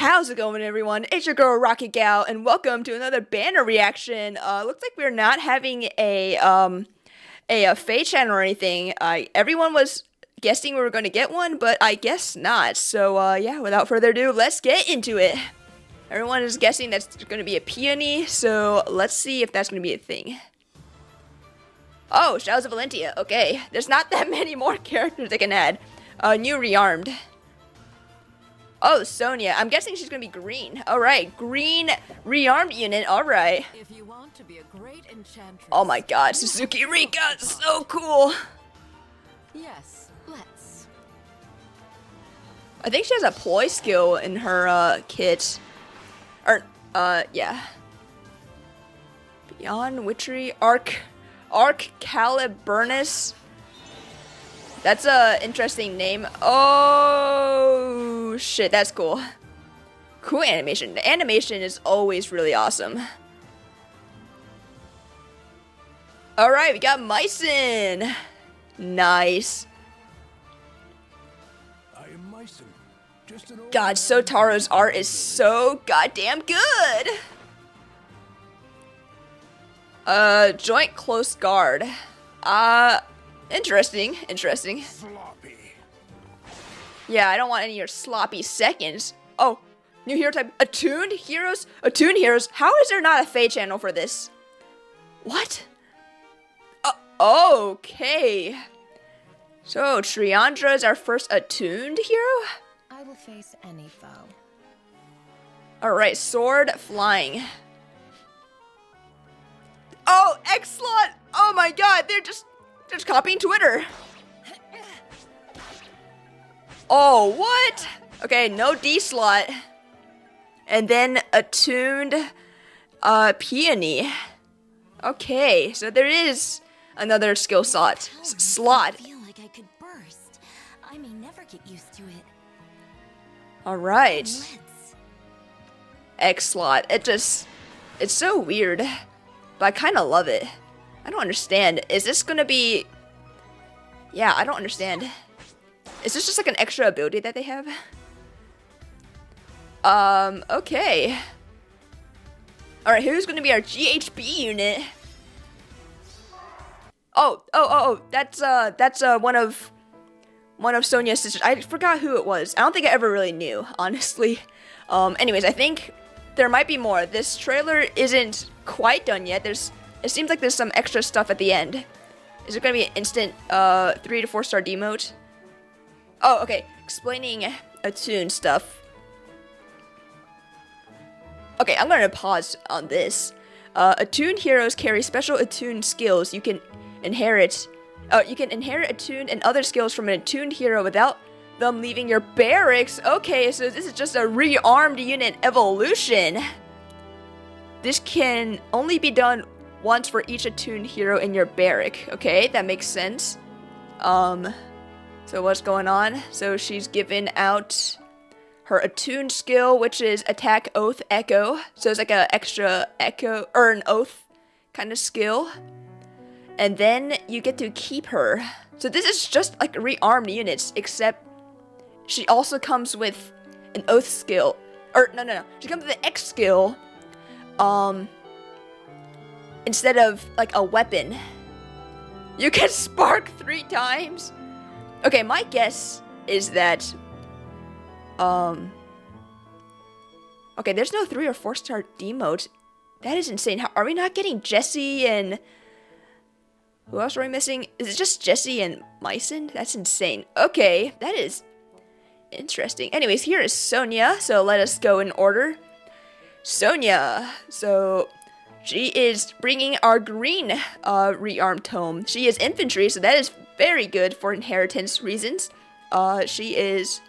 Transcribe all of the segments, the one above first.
How's it going, everyone? It's your girl Rocket Gal, and welcome to another banner reaction. Looks like we're not having a Fae channel or anything. Everyone was guessing we were going to get one, but I guess not. So yeah, without further ado, let's get into it. Everyone is guessing that's going to be a Peony, so let's see if that's going to be a thing. Oh, Shadows of Valentia. Okay, there's not that many more characters they can add. New Rearmed. Oh, Sonya. I'm guessing she's gonna be green. Alright, green rearmed unit. Alright. If you want to be a great enchantress. Oh my god, Suzuki Rika, so cool. Yes, let's. I think she has a ploy skill in her kit. Or yeah. Beyond Witchery Caliburnus. That's a interesting name. Oh shit, that's cool. Cool animation. The animation is always really awesome. Alright, we got Mycen. Nice. I am Mycen. Just an old God, Sotaro's art is so goddamn good. Joint close guard. Interesting. sloppy. Yeah, I don't want any of your sloppy seconds. Oh, new hero type. Attuned Heroes? Attuned Heroes? How is there not a Fae channel for this? What? Okay. So, Triandra is our first attuned hero? I will face any foe. Alright, sword flying. Oh, X-Slot! Oh my god, they're just copying Twitter. Oh, what? Okay, no D-Slot. And then attuned Peony. Okay, so there is another skill slot. I feel like I could burst. I may never get used to it. Alright. Let's. X-Slot. It's so weird. But I kind of love it. I don't understand. Is this gonna be... Yeah, I don't understand. Is this just like an extra ability that they have? Okay. Alright, who's gonna be our GHB unit? Oh, that's one of Sonya's sisters. I forgot who it was. I don't think I ever really knew, honestly. Anyways, I think there might be more. This trailer isn't quite done yet. It seems like there's some extra stuff at the end. Is it gonna be an instant 3 to 4 star demote? Oh, okay. Explaining attune stuff. Okay, I'm gonna pause on this. Attuned heroes carry special attuned skills. You can inherit attuned and other skills from an attuned hero without them leaving your barracks. Okay, so this is just a rearmed unit evolution. This can only be done once for each attuned hero in your barrack. Okay, that makes sense. So what's going on? So she's given out her attuned skill, which is attack, oath, echo. So it's like a extra echo or an oath kind of skill. And then you get to keep her. So this is just like rearmed units, except she also comes with an oath skill. Or no. She comes with an X skill. Instead of like a weapon. You can spark 3 times. Okay, my guess is that okay, there's no 3 or 4 star demote. That is insane. Are we not getting Jesse and who else are we missing? Is it just Jesse and Mycen? That's insane. Okay, that is interesting. Anyways, here is Sonya, so let us go in order. Sonya, so she is bringing our green rearmed tome. She is infantry, so that is very good for inheritance reasons. She is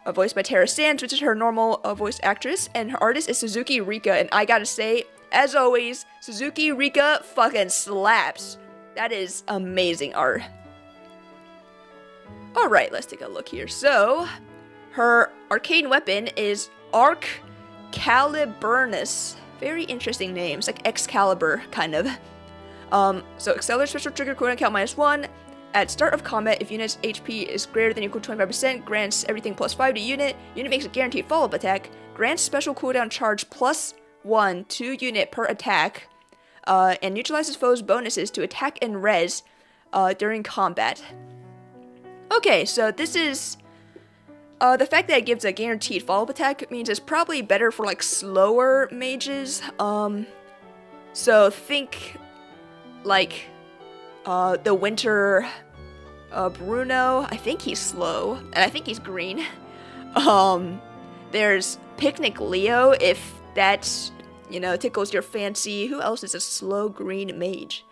voiced by Tara Sands, which is her normal voice actress, and her artist is Suzuki Rika. And I gotta say, as always, Suzuki Rika fucking slaps. That is amazing art. Alright, let's take a look here. So, her arcane weapon is Caliburnus. Very interesting names, like Excalibur, kind of. So accelerate special trigger, quote count -1. At start of combat, if unit's HP is greater than or equal to 25%, grants everything +5 to unit. Unit makes a guaranteed follow-up attack. Grants special cooldown charge +1 to unit per attack. And neutralizes foes' bonuses to attack and res during combat. Okay, so this is... the fact that it gives a guaranteed follow-up attack means it's probably better for, like, slower mages. So think, like, the Winter Bruno. I think he's slow, and I think he's green. There's Picnic Leo, if that, you know, tickles your fancy. Who else is a slow green mage?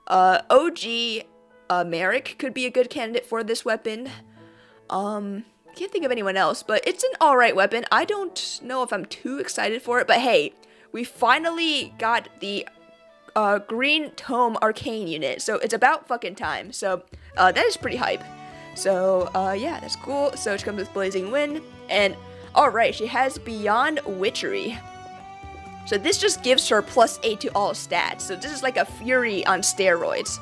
OG Merrick could be a good candidate for this weapon. Can't think of anyone else, but it's an alright weapon. I don't know if I'm too excited for it, but hey, we finally got the Green Tome Arcane unit, so it's about fucking time. So that is pretty hype. So yeah, that's cool. So she comes with Blazing Wind, and alright, she has Beyond Witchery. So this just gives her +8 to all stats. So this is like a Fury on steroids.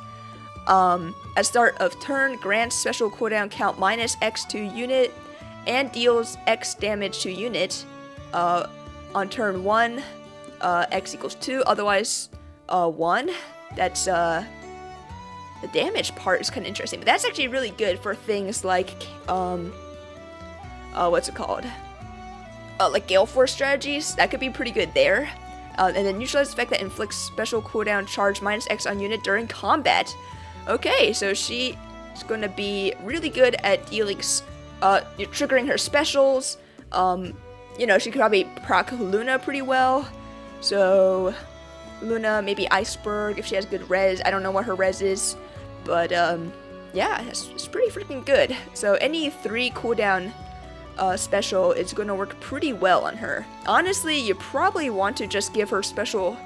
At start of turn, grants special cooldown count -X to unit, and deals X damage to unit. On turn 1, X equals 2, otherwise 1. That's, the damage part is kind of interesting, but that's actually really good for things like, what's it called? Like Gale Force strategies. That could be pretty good there. And then neutralize effect that inflicts special cooldown charge -X on unit during combat. Okay, so she is going to be really good at dealing, triggering her specials. You know, she could probably proc Luna pretty well. So, Luna, maybe Iceberg if she has good res. I don't know what her res is, but yeah, it's pretty freaking good. So any 3 cooldown special is going to work pretty well on her. Honestly, you probably want to just give her special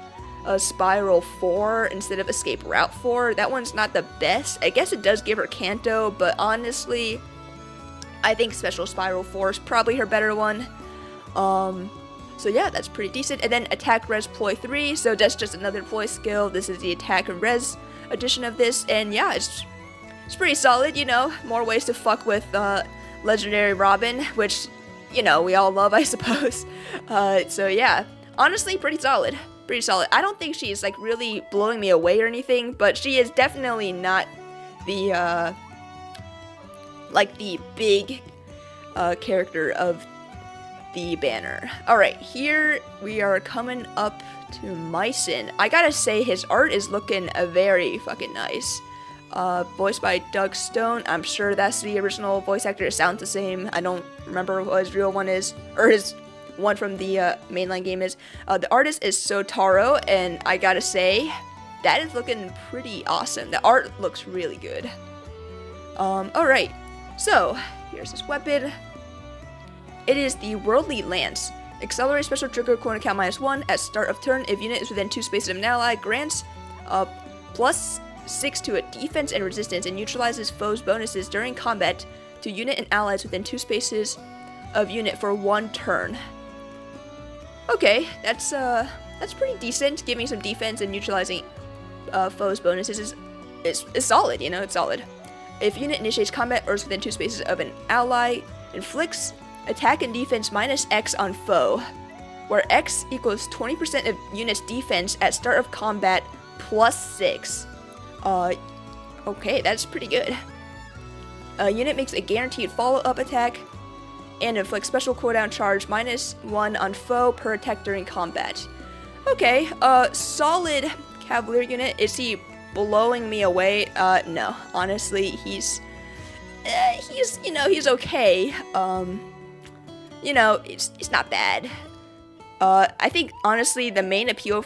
Spiral 4 instead of Escape Route 4. That one's not the best. I guess it does give her Canto, but honestly, I think Special Spiral 4 is probably her better one. So yeah, that's pretty decent. And then Attack Res Ploy 3, so that's just another ploy skill. This is the Attack and Res edition of this, and yeah, it's pretty solid, you know. More ways to fuck with Legendary Robin, which, you know, we all love, I suppose. So yeah, honestly, pretty solid. Pretty solid. I don't think she's, like, really blowing me away or anything, but she is definitely not the, like, the big character of the banner. Alright, here we are coming up to Mycen. I gotta say, his art is looking very fucking nice. Voiced by Doug Stone. I'm sure that's the original voice actor. It sounds the same. I don't remember what his real one is, or his one from the mainline game is. The artist is Sotaro, and I gotta say, that is looking pretty awesome. The art looks really good. Alright, so here's this weapon. It is the Worldly Lance. Accelerate special trigger cooldown count -1 at start of turn. If unit is within 2 spaces of an ally, grants +6 to a defense and resistance, and neutralizes foes' bonuses during combat to unit and allies within 2 spaces of unit for 1 turn. Okay, that's pretty decent. Giving some defense and neutralizing foes' bonuses is solid, you know, it's solid. If unit initiates combat or is within 2 spaces of an ally, inflicts attack and defense -X on foe, where X equals 20% of unit's defense at start of combat +6. Okay, that's pretty good. Unit makes a guaranteed follow-up attack and inflicts special cooldown charge -1 on foe per attack during combat. Okay, solid Cavalier unit. Is he blowing me away? No. Honestly, he's, you know, he's okay. You know, it's not bad. I think, honestly, the main appeal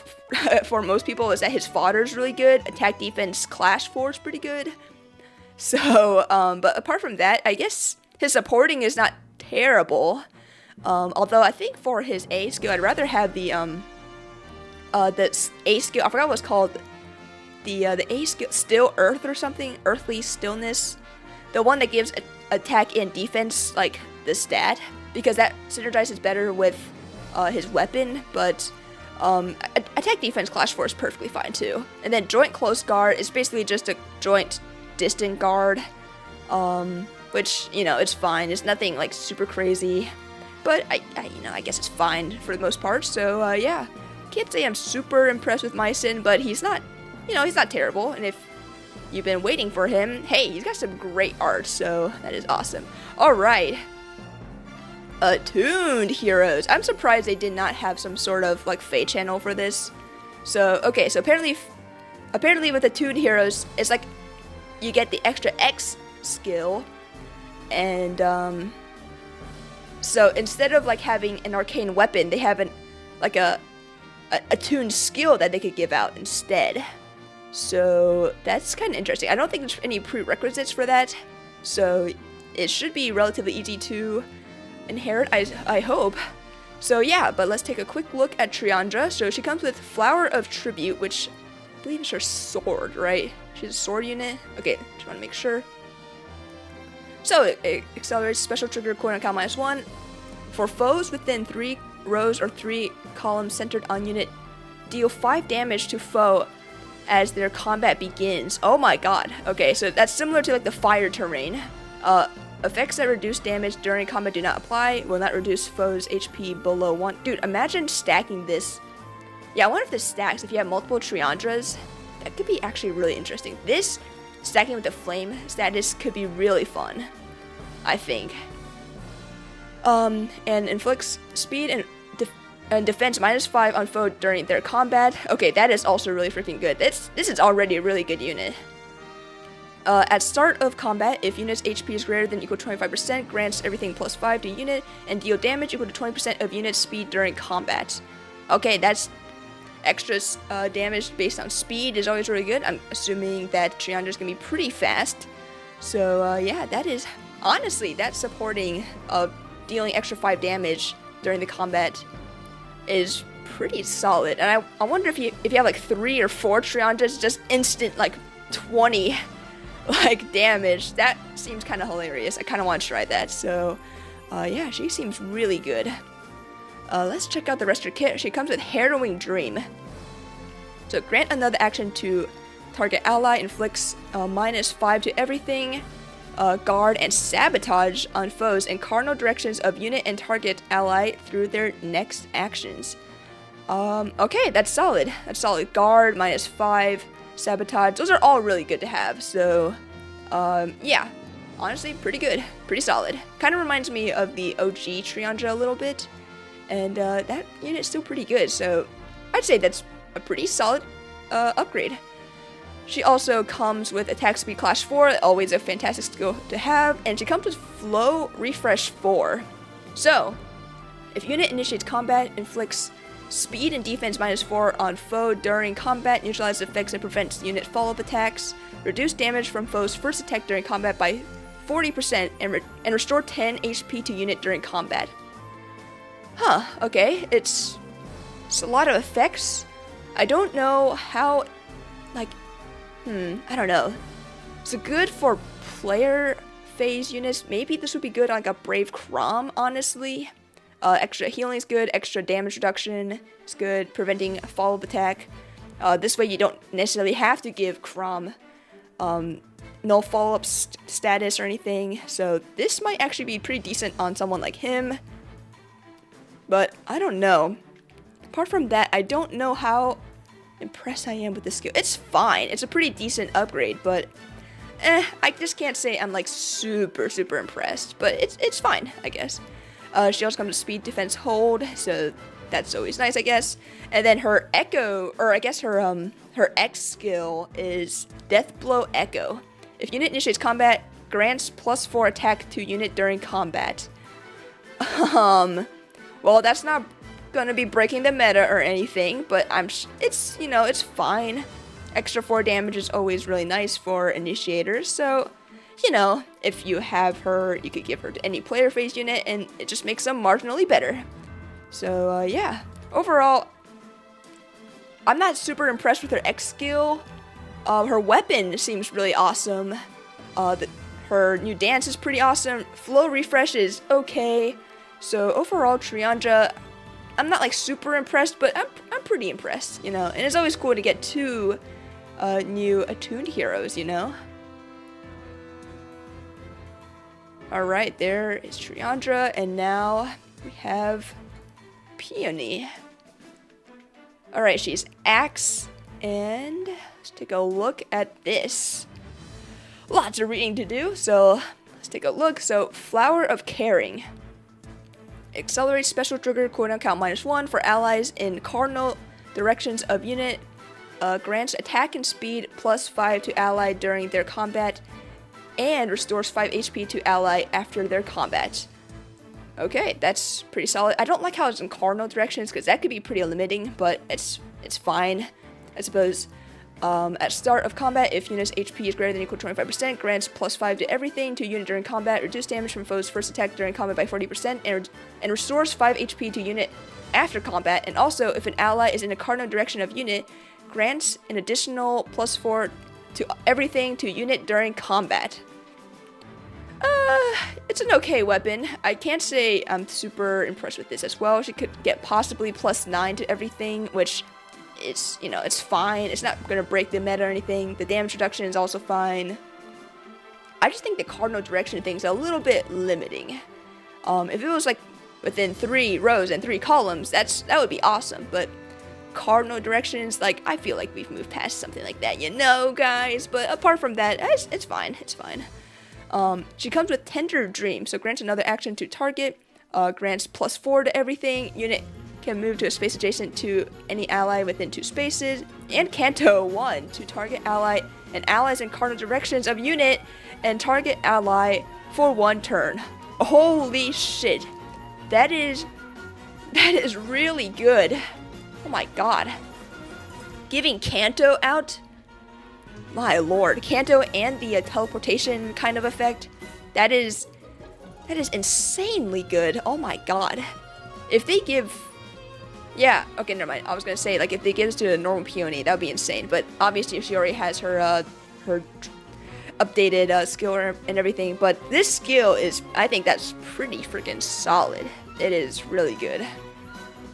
for most people is that his fodder is really good. Attack, defense, clash force pretty good. So, but apart from that, I guess his supporting is not terrible. Although I think for his A skill, I'd rather have the A skill. I forgot what it's called. The A skill, Still Earth or something. Earthly Stillness. The one that gives attack and defense, like, the stat. Because that synergizes better with his weapon, but attack, defense, clash force perfectly fine too. And then joint close guard is basically just a joint distant guard, which, you know, it's fine. It's nothing like super crazy, but I guess it's fine for the most part. So yeah, can't say I'm super impressed with Myson, but he's not, you know, he's not terrible. And if you've been waiting for him, hey, he's got some great art, so that is awesome. All right. Attuned Heroes. I'm surprised they did not have some sort of like Fate channel for this. So okay, so apparently with Attuned Heroes, it's like you get the extra X skill, and so instead of like having an arcane weapon, they have a attuned skill that they could give out instead. So that's kind of interesting. I don't think there's any prerequisites for that, so it should be relatively easy to inherit, I hope. So yeah, but let's take a quick look at Triandra. So she comes with Flower of Tribute, which I believe is her sword, right? She's a sword unit. Okay, just want to make sure. So it accelerates special trigger cooldown count -1 for foes within 3 rows or 3 columns centered on unit. Deal 5 damage to foe as their combat begins. Oh my god. Okay, so that's similar to like the fire terrain. Effects that reduce damage during combat do not apply. Will not reduce foes' HP below 1. Dude, imagine stacking this. Yeah, I wonder if this stacks if you have multiple Triandras. That could be actually really interesting. This stacking with the flame status could be really fun, I think. And inflicts speed and defense -5 on foe during their combat. Okay, that is also really freaking good. This is already a really good unit. At start of combat, if unit's HP is greater than equal to 25%, grants everything +5 to unit, and deal damage equal to 20% of unit's speed during combat. Okay, that's extra damage based on speed is always really good. I'm assuming that Triandra's gonna be pretty fast. So yeah, that is, honestly, that's supporting dealing extra 5 damage during the combat is pretty solid. And I wonder if you have like 3 or 4 Triandras, just instant like 20 like damage. That seems kind of hilarious. I kind of want to try that. So yeah, she seems really good. Let's check out the rest of her kit. She comes with Harrowing Dream. So grant another action to target ally, inflicts -5 to everything, guard, and sabotage on foes in cardinal directions of unit and target ally through their next actions. Okay, that's solid. That's solid. Guard, -5, sabotage. Those are all really good to have. So, yeah, honestly, pretty good. Pretty solid. Kind of reminds me of the OG Triandra a little bit. And that unit's still pretty good. So, I'd say that's a pretty solid upgrade. She also comes with attack speed class 4, always a fantastic skill to have, and she comes with flow refresh 4. So, if unit initiates combat, inflicts speed and defense -4 on foe during combat, neutralizes effects and prevents unit follow-up attacks, reduce damage from foe's first attack during combat by 40%, and restore 10 HP to unit during combat. Huh, okay, it's a lot of effects. I don't know how, like, I don't know. It's good for player phase units. Maybe this would be good on like a Brave Crom, honestly. Extra healing is good, extra damage reduction is good, preventing a follow-up attack. This way you don't necessarily have to give Crom no follow-up status or anything. So this might actually be pretty decent on someone like him. But I don't know. Apart from that, I don't know how impressed I am with this skill. It's fine. It's a pretty decent upgrade, but I just can't say I'm like super impressed. But it's fine, I guess. She also comes with speed, defense, hold, so that's always nice, I guess. And then her echo, or I guess her X skill is Death Blow Echo. If unit initiates combat, grants +4 attack to unit during combat. Well, that's not gonna be breaking the meta or anything, but it's, you know, it's fine. Extra 4 damage is always really nice for initiators, so, you know, if you have her, you could give her to any player phase unit, and it just makes them marginally better. So, yeah. Overall, I'm not super impressed with her X skill. Her weapon seems really awesome. Her new dance is pretty awesome. Flow refresh is okay. So, overall, Triandra, I'm not like super impressed, but I'm pretty impressed, you know. And it's always cool to get 2 new Attuned Heroes, you know. Alright, there is Triandra, and now we have Peony. Alright, she's Axe, and let's take a look at this. Lots of reading to do, so let's take a look. So, Flower of Caring. Accelerates special trigger cooldown count -1 for allies in cardinal directions of unit. Grants attack and speed +5 to ally during their combat, and restores 5 HP to ally after their combat. Okay, that's pretty solid. I don't like how it's in cardinal directions, because that could be pretty limiting, but it's fine, I suppose. At start of combat, if unit's HP is greater than or equal to 25%, grants +5 to everything to unit during combat, reduce damage from foe's first attack during combat by 40%, and restores 5 HP to unit after combat. And also, if an ally is in a cardinal direction of unit, grants an additional +4 to everything to unit during combat. It's an okay weapon. I can't say I'm super impressed with this as well. She could get possibly +9 to everything, which is, you know, it's fine. It's not gonna break the meta or anything. The damage reduction is also fine. I just think the cardinal direction thing's a little bit limiting. If it was like within 3 rows and 3 columns, that would be awesome. But cardinal directions, like, I feel like we've moved past something like that, you know, guys. But apart from that, it's fine. It's fine. She comes with Tender Dream, so grants another action to target. Grants +4 to everything. Unit can move to a space adjacent to any ally within 2 spaces, and Canto 1 to target ally and allies in cardinal directions of unit and target ally for 1 turn. Holy shit. That is really good. Oh my god. Giving Canto out? My lord. Canto and the teleportation kind of effect. That is insanely good. Oh my god. If they give... Yeah, okay, never mind. I was gonna say, like, if they give this to a normal Peony, that would be insane. But obviously, if she already has her updated skill and everything. But this skill is, I think that's pretty freaking solid. It is really good.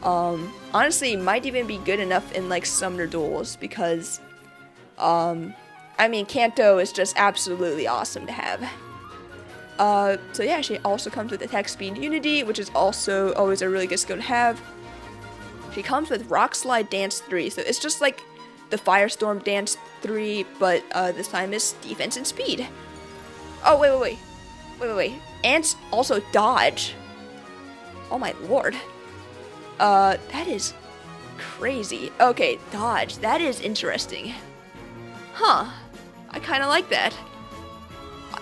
Honestly, might even be good enough in, like, summoner duels. Because, I mean, Canto is just absolutely awesome to have. So yeah, she also comes with attack speed unity, which is also always a really good skill to have. She comes with Rock Slide Dance 3, so it's just like the Firestorm Dance 3, but this time is defense and speed. Oh, wait. And also dodge. Oh my lord. That is crazy. Okay, dodge. That is interesting. Huh. I kind of like that.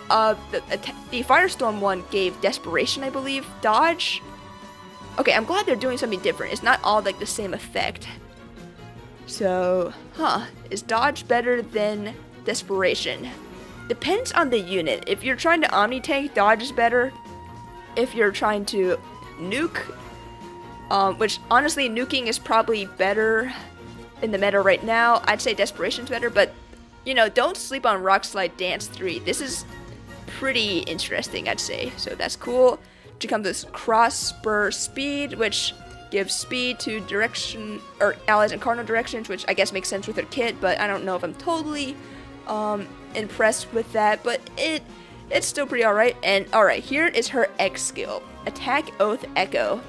The Firestorm one gave Desperation, I believe. Dodge. Okay, I'm glad they're doing something different. It's not all like the same effect. So, is dodge better than Desperation? Depends on the unit. If you're trying to omni-tank, dodge is better. If you're trying to nuke, which honestly, nuking is probably better in the meta right now. I'd say Desperation's better, but you know, don't sleep on Rock Slide Dance 3. This is pretty interesting, I'd say. So that's cool. She comes with Cross Spur Speed, which gives speed to direction or allies in cardinal directions, which I guess makes sense with her kit, but I don't know if I'm totally impressed with that, but it's still pretty alright. And alright, here is her X skill. Attack Oath Echo.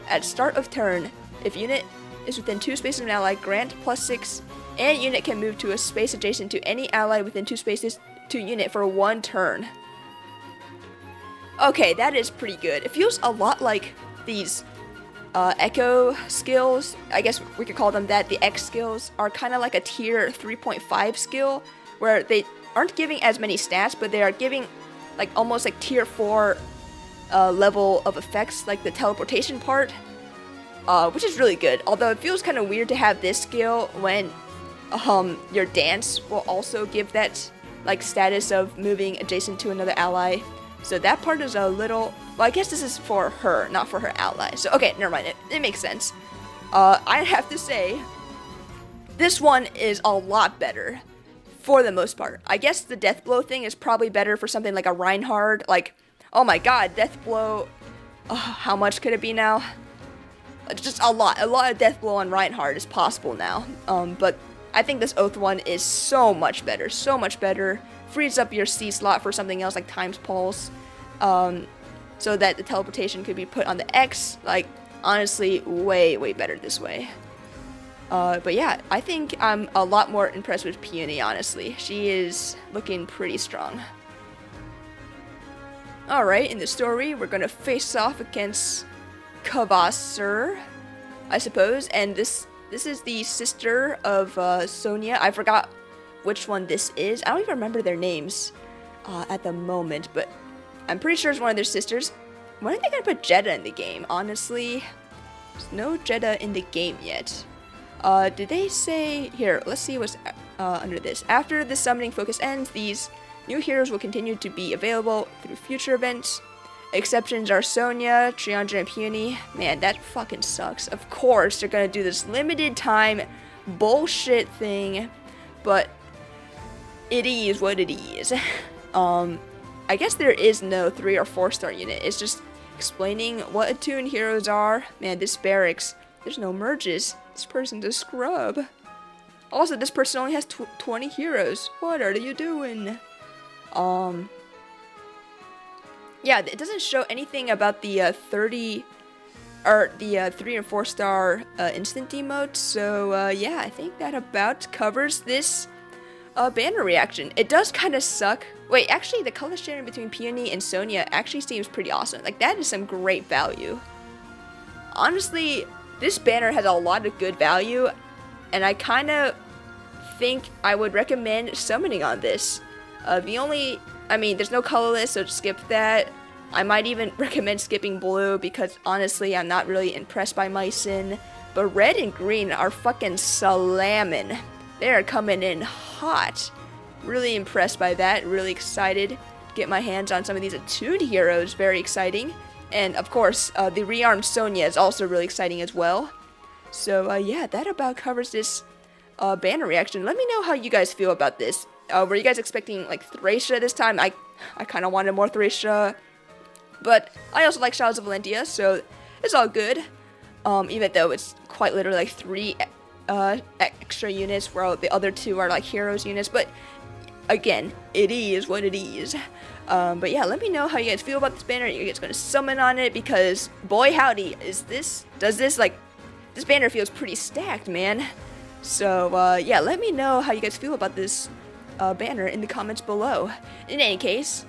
At start of turn, if unit is within 2 spaces of an ally, grant +6, and unit can move to a space adjacent to any ally within 2 spaces to unit for 1 turn. Okay, that is pretty good. It feels a lot like these Echo skills. I guess we could call them that. The X skills are kind of like a tier 3.5 skill, where they aren't giving as many stats, but they are giving like almost like tier 4 level of effects, like the teleportation part, which is really good. Although it feels kind of weird to have this skill when your dance will also give that like status of moving adjacent to another ally. So that part is a little... Well, I guess this is for her, not for her ally. So, okay, never mind. It makes sense. I have to say, this one is a lot better, for the most part. I guess the Death Blow thing is probably better for something like a Reinhardt. Like, oh my god, Death Blow... how much could it be now? Just a lot. A lot of Death Blow on Reinhardt is possible now. But I think this Oath one is so much better. So much better. Frees up your C slot for something else like Time's Pulse. so that the teleportation could be put on the X. Like, honestly, way better this way. But yeah, I think I'm a lot more impressed with Peony, honestly. She is looking pretty strong. Alright, in the story, we're gonna face off against Kavasur, I suppose, and this is the sister of Sonya. I forgot which one this is. I don't even remember their names at the moment, but I'm pretty sure it's one of their sisters. When are they gonna put Jeddah in the game? Honestly, there's no Jeddah in the game yet. Did they say... Here, let's see what's under this. After the summoning focus ends, these new heroes will continue to be available through future events. Exceptions are Sonya, Triandra, and Peony. Man, that fucking sucks. Of course, they're gonna do this limited time bullshit thing, but it is what it is. I guess there is no 3 or 4 star unit. It's just explaining what Attuned Heroes are. Man, this barracks, there's no merges. This person's a scrub. Also, this person only has 20 heroes. What are you doing? Yeah, it doesn't show anything about the 3 and 4 star instant emotes. So yeah, I think that about covers this banner reaction. It does kind of suck. Wait, actually, the color sharing between Peony and Sonya actually seems pretty awesome. Like, that is some great value. Honestly, this banner has a lot of good value, and I kind of think I would recommend summoning on this. There's no colorless, so skip that. I might even recommend skipping blue because honestly, I'm not really impressed by Mycin. But red and green are fucking slamming. They are coming in hot. Really impressed by that. Really excited to get my hands on some of these Attuned Heroes. Very exciting. And of course, the Rearmed Sonya is also really exciting as well. So yeah, that about covers this banner reaction. Let me know how you guys feel about this. Were you guys expecting like Thracia this time? I kind of wanted more Thracia, but I also like Shadows of Valentia, so it's all good. Even though it's quite literally like 3 extra units, while the other 2 are like heroes units. But again, it is what it is. But yeah, let me know how you guys feel about this banner. Are you guys gonna summon on it? Because boy howdy, this banner feels pretty stacked, man. So yeah, let me know how you guys feel about this banner in the comments below. In any case,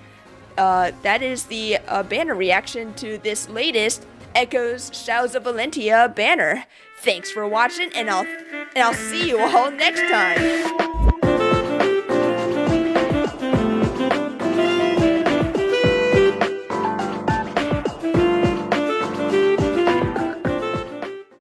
that is the banner reaction to this latest Echoes Shadows of Valentia banner. Thanks for watching, and I'll see you all next time.